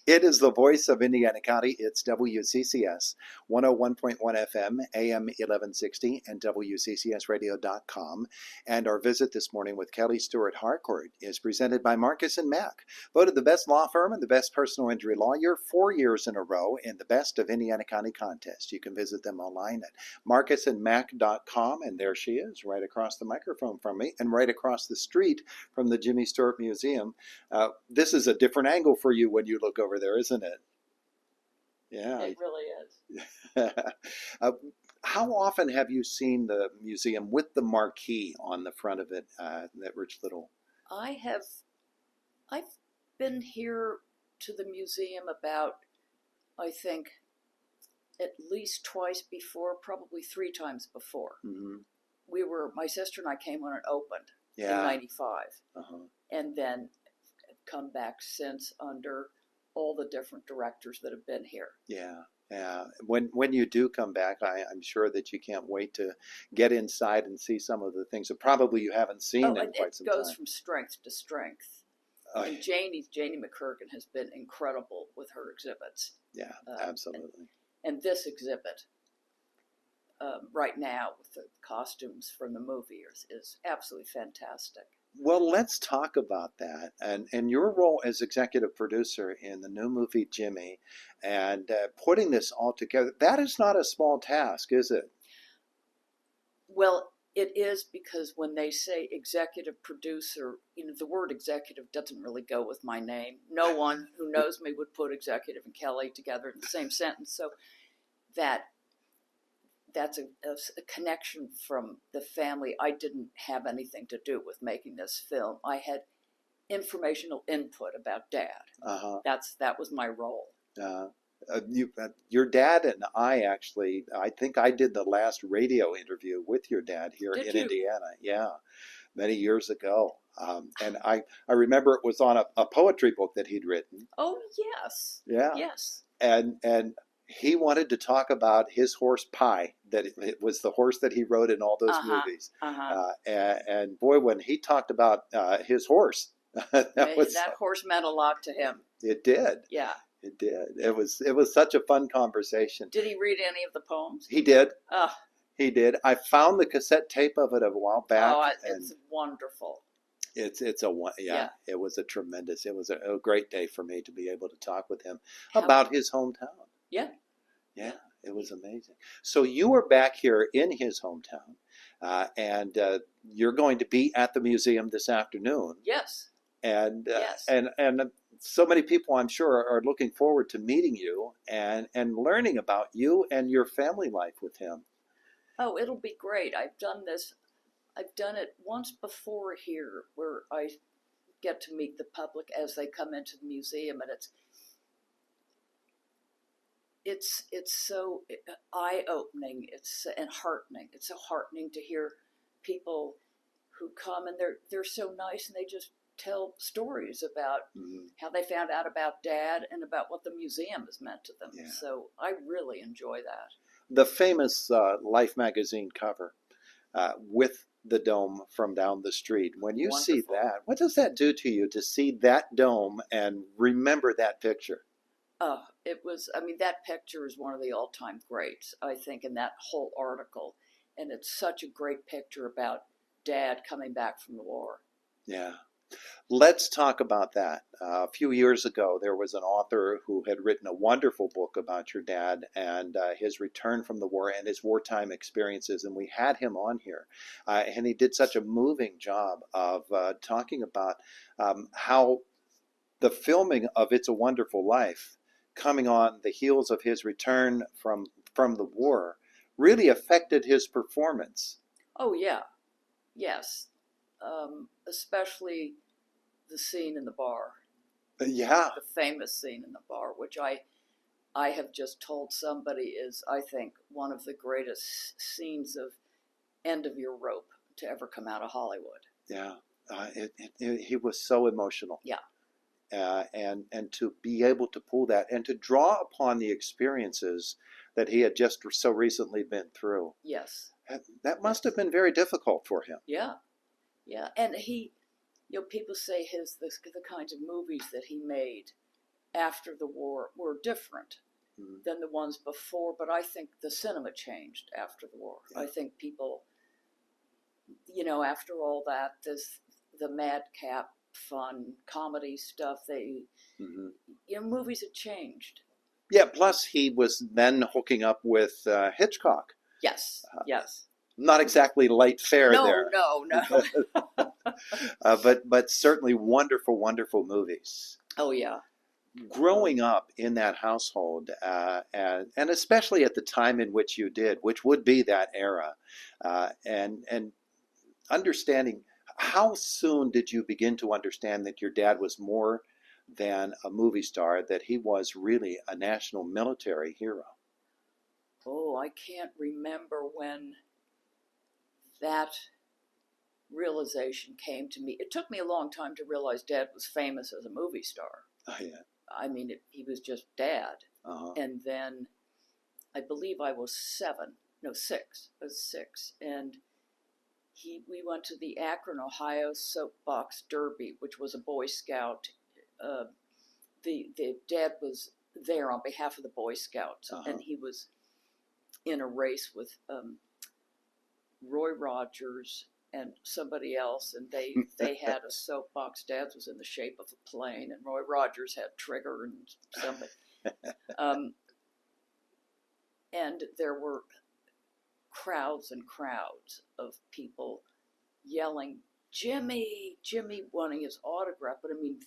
It is the voice of Indiana County. It's WCCS 101.1 FM, AM 1160, and WCCSradio.com. And our visit this morning with Kelly Stewart Harcourt is presented by Marcus and Mack, voted the best law firm and the best personal injury lawyer 4 years in a row in the Best of Indiana County contest. You can visit them online at marcusandmack.com, and there she is, right across the microphone from me and right across the street from the Jimmy Stewart Museum. This is a different angle for you when you look over there, isn't it? Yeah. It really is. How often have you seen the museum with the marquee on the front of it, that rich little? I've been here to the museum about, I think, at least twice before, probably 3 times before. Mm-hmm. My sister and I came when it opened in Yeah. 95. Uh-huh. And then come back since under all the different directors that have been here. Yeah. Yeah. When you do come back, I'm sure that you can't wait to get inside and see some of the things that probably you haven't seen in quite some time. It goes from strength to strength. And Janie McCurkin has been incredible with her exhibits. Yeah, absolutely. And this exhibit right now with the costumes from the movie is absolutely fantastic. Well, let's talk about that and your role as executive producer in the new movie Jimmy, and putting this all together. That is not a small task, is it? Well, it is, because when they say executive producer, the word executive doesn't really go with my name. No one who knows me would put executive and Kelly together in the same sentence. So that's a connection from the family. I didn't have anything to do with making this film. I had informational input about Dad. Uh-huh. That was my role. Your dad and I think I did the last radio interview with your dad here in Indiana. Yeah, many years ago. And I remember it was on a poetry book that he'd written. Oh, yes. Yeah. Yes. And he wanted to talk about his horse Pie, that it was the horse that he rode in all those movies. And boy, when he talked about his horse, that horse meant a lot to him. It did. Yeah. It did. It was such a fun conversation. Did he read any of the poems? He did. Oh. He did. I found the cassette tape of it a while back. Oh, it's wonderful. It was it was a great day for me to be able to talk with him about his hometown. Yeah. Yeah, it was amazing. So you were back here in his hometown, and you're going to be at the museum this afternoon. Yes. And yes. And so many people, I'm sure, are looking forward to meeting you and learning about you and your family life with him. Oh, it'll be great. I've done it once before here, where I get to meet the public as they come into the museum, and it's so eye-opening. And heartening. It's so heartening to hear people who come, and they're so nice, and they just tell stories about how they found out about Dad and about what the museum has meant to them. Yeah. So I really enjoy that. The famous Life magazine cover with the dome from down the street. When you see that, what does that do to you to see that dome and remember that picture? That picture is one of the all-time greats, I think, in that whole article. And it's such a great picture about Dad coming back from the war. Yeah. Let's talk about that. A few years ago, there was an author who had written a wonderful book about your dad and his return from the war and his wartime experiences, and we had him on here. And he did such a moving job of talking about how the filming of It's a Wonderful Life, coming on the heels of his return from the war, really affected his performance. Oh, yeah. Yes. Especially the scene in the bar. Yeah. The famous scene in the bar, which I have just told somebody is, I think, one of the greatest scenes of end of your rope to ever come out of Hollywood. Yeah. He was so emotional. Yeah. And to be able to pull that and to draw upon the experiences that he had just so recently been through. Yes. That must have been very difficult for him. Yeah. Yeah. And he, people say the kinds of movies that he made after the war were different than the ones before, but I think the cinema changed after the war. Yeah. I think people, after all that, the madcap, fun comedy stuff, movies had changed. Yeah, plus he was then hooking up with Hitchcock. Yes, yes. Not exactly light fare there. No. But certainly wonderful, wonderful movies. Oh, yeah. Growing up in that household, and especially at the time in which you did, which would be that era, and understanding, how soon did you begin to understand that your dad was more than a movie star, that he was really a national military hero? Oh, I can't remember when that realization came to me. It took me a long time to realize Dad was famous as a movie star. Oh, yeah. I mean, he was just Dad. Uh-huh. And then I believe I was 6. I was 6. And we went to the Akron, Ohio Soapbox Derby, which was a Boy Scout. The Dad was there on behalf of the Boy Scouts, and he was in a race with Roy Rogers and somebody else, and they had a soapbox. Dad's was in the shape of a plane, and Roy Rogers had Trigger and something. And there were crowds and crowds of people yelling, Jimmy, Jimmy, wanting his autograph. But I mean,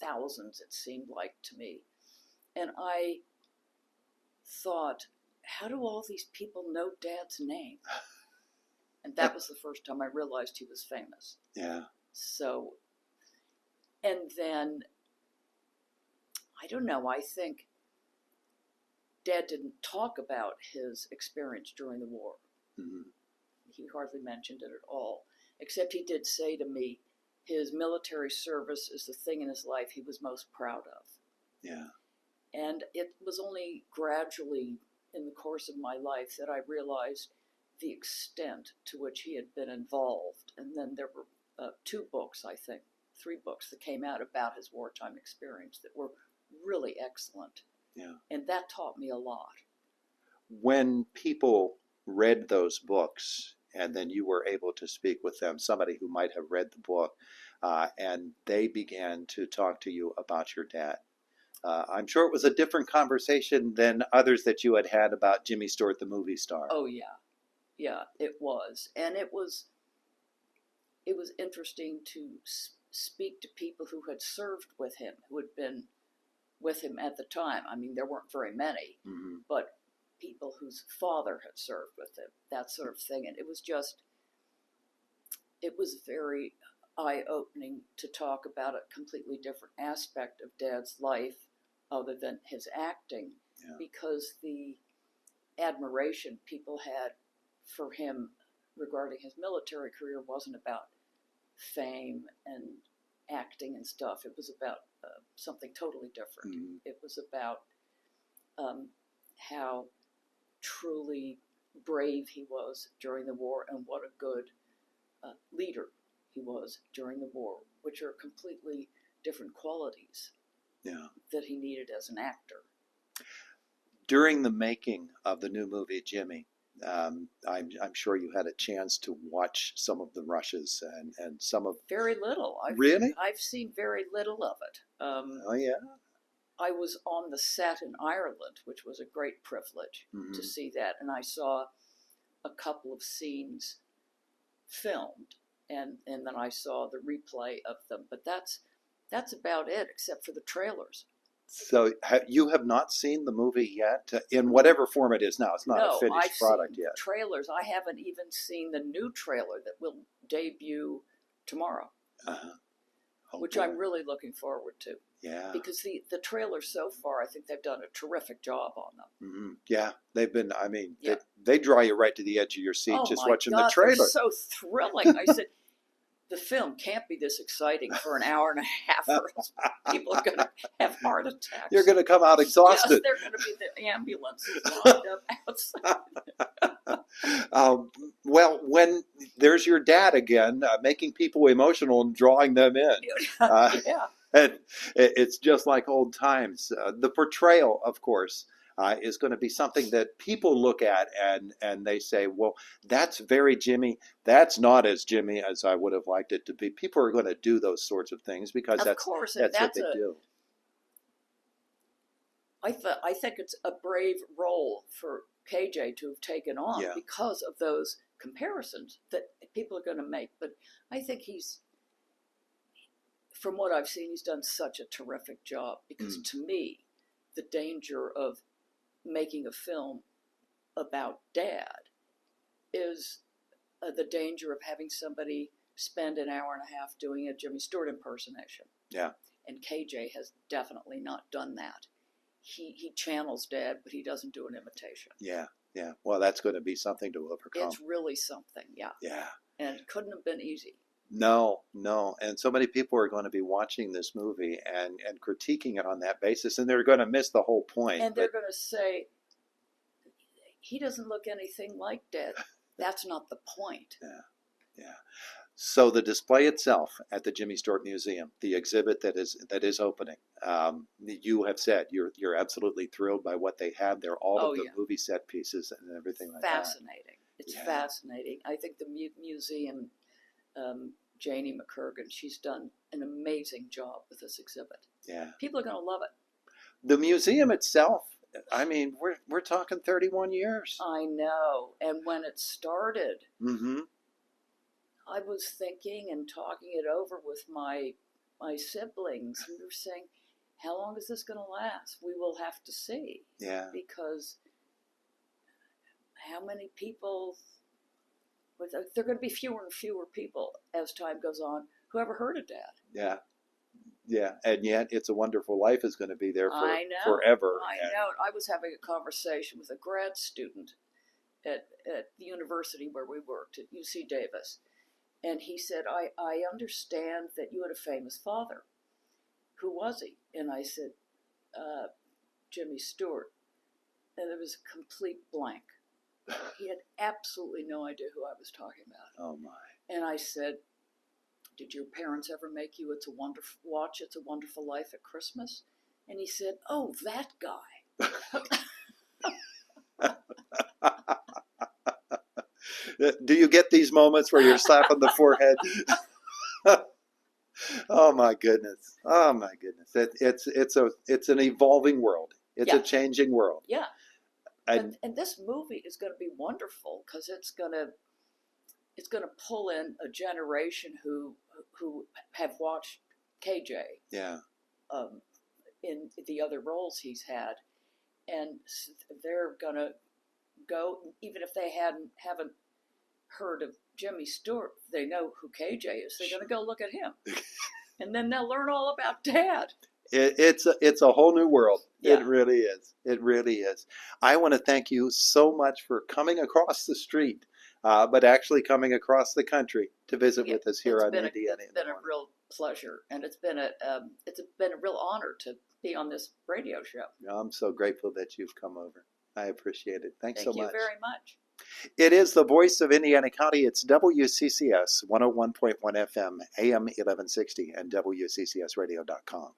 thousands, it seemed like to me. And I thought, how do all these people know Dad's name? And that was the first time I realized he was famous. Yeah. So, and then, I don't know, I think Dad didn't talk about his experience during the war. Mm-hmm. He hardly mentioned it at all, except he did say to me his military service is the thing in his life he was most proud of. Yeah. And it was only gradually in the course of my life that I realized the extent to which he had been involved. And then there were 3 books that came out about his wartime experience that were really excellent. Yeah. And that taught me a lot. When people read those books and then you were able to speak with them, somebody who might have read the book, and they began to talk to you about your dad, I'm sure it was a different conversation than others that you had had about Jimmy Stewart, the movie star. Oh, yeah. Yeah, it was. And it was interesting to speak to people who had served with him, who had been with him at the time. I mean, there weren't very many, but people whose father had served with him, that sort of thing. And it was very eye-opening to talk about a completely different aspect of Dad's life other than his acting, because the admiration people had for him regarding his military career wasn't about fame and acting and stuff. It was about something totally different. Mm-hmm. It was about how truly brave he was during the war and what a good leader he was during the war, which are completely different qualities that he needed as an actor. During the making of the new movie, Jimmy, I'm sure you had a chance to watch some of the rushes and some of... Very little. Really? I've seen very little of it. Oh, yeah? I was on the set in Ireland, which was a great privilege to see that, and I saw a couple of scenes filmed, and then I saw the replay of them. But that's about it, except for the trailers. So you have not seen the movie yet, in whatever form it is now. It's not a finished product yet. Trailers. I haven't even seen the new trailer that will debut tomorrow, which I'm really looking forward to. Yeah. Because the trailers so far, I think they've done a terrific job on them. Mm-hmm. Yeah, they've been. I mean, they draw you right to the edge of your seat just watching the trailer. They're so thrilling. I said, the film can't be this exciting for an hour and a half, or else people are going to have heart attacks. You're going to come out exhausted. Yes, they're going to be the ambulances lined up outside. Well, when there's your dad again, making people emotional and drawing them in. Yeah. And it's just like old times. The portrayal, of course, is going to be something that people look at and they say, well, that's very Jimmy. That's not as Jimmy as I would have liked it to be. People are going to do those sorts of things because Of course, and that's what they do. I think it's a brave role for KJ to have taken on because of those comparisons that people are going to make. But I think from what I've seen, he's done such a terrific job because to me, the danger of making a film about Dad is the danger of having somebody spend an hour and a half doing a Jimmy Stewart impersonation. Yeah. And KJ has definitely not done that. He channels Dad, but he doesn't do an imitation. Yeah, yeah. Well, that's going to be something to overcome. It's really something, yeah. Yeah. And it couldn't have been easy. No. And so many people are going to be watching this movie and critiquing it on that basis, and they're going to miss the whole point. And they're going to say, he doesn't look anything like Dad. That's not the point. Yeah. So the display itself at the Jimmy Stewart Museum, the exhibit that is opening, you have said you're absolutely thrilled by what they have there, all of the movie set pieces and everything like fascinating. That. It's fascinating. I think the museum, Janie McCurgan, she's done an amazing job with this exhibit. Yeah. People are going to love it. The museum itself, I mean, we're talking 31 years. I know. And when it started, I was thinking and talking it over with my siblings, and we were saying, how long is this going to last? We will have to see. Yeah. Because how many people, there are going to be fewer and fewer people as time goes on who ever heard of Dad. Yeah. Yeah. And yet It's a Wonderful Life is going to be there forever. I know. I was having a conversation with a grad student at the university where we worked, at UC Davis. And he said, I understand that you had a famous father. Who was he? And I said, Jimmy Stewart. And there was a complete blank. He had absolutely no idea who I was talking about. Oh, my. And I said, did your parents ever make you watch It's a Wonderful Life at Christmas? And he said, oh, that guy. Do you get these moments where you're slapping the forehead? Oh my goodness! Oh my goodness! It's an evolving world. It's a changing world. Yeah. And this movie is going to be wonderful because it's going to pull in a generation who have watched KJ. Yeah. In the other roles he's had, and they're going to go, even if they haven't heard of Jimmy Stewart, they know who KJ is. They're going to go look at him, and then they'll learn all about Dad. It's a whole new world. Yeah. It really is. It really is. I want to thank you so much for coming across the street, but actually coming across the country to visit with us here on Indiana. It's been a real pleasure, and it's been a real honor to be on this radio show. I'm so grateful that you've come over. I appreciate it. Thanks so much. Thank you very much. It is the voice of Indiana County. It's WCCS 101.1 FM, AM 1160, and WCCSradio.com.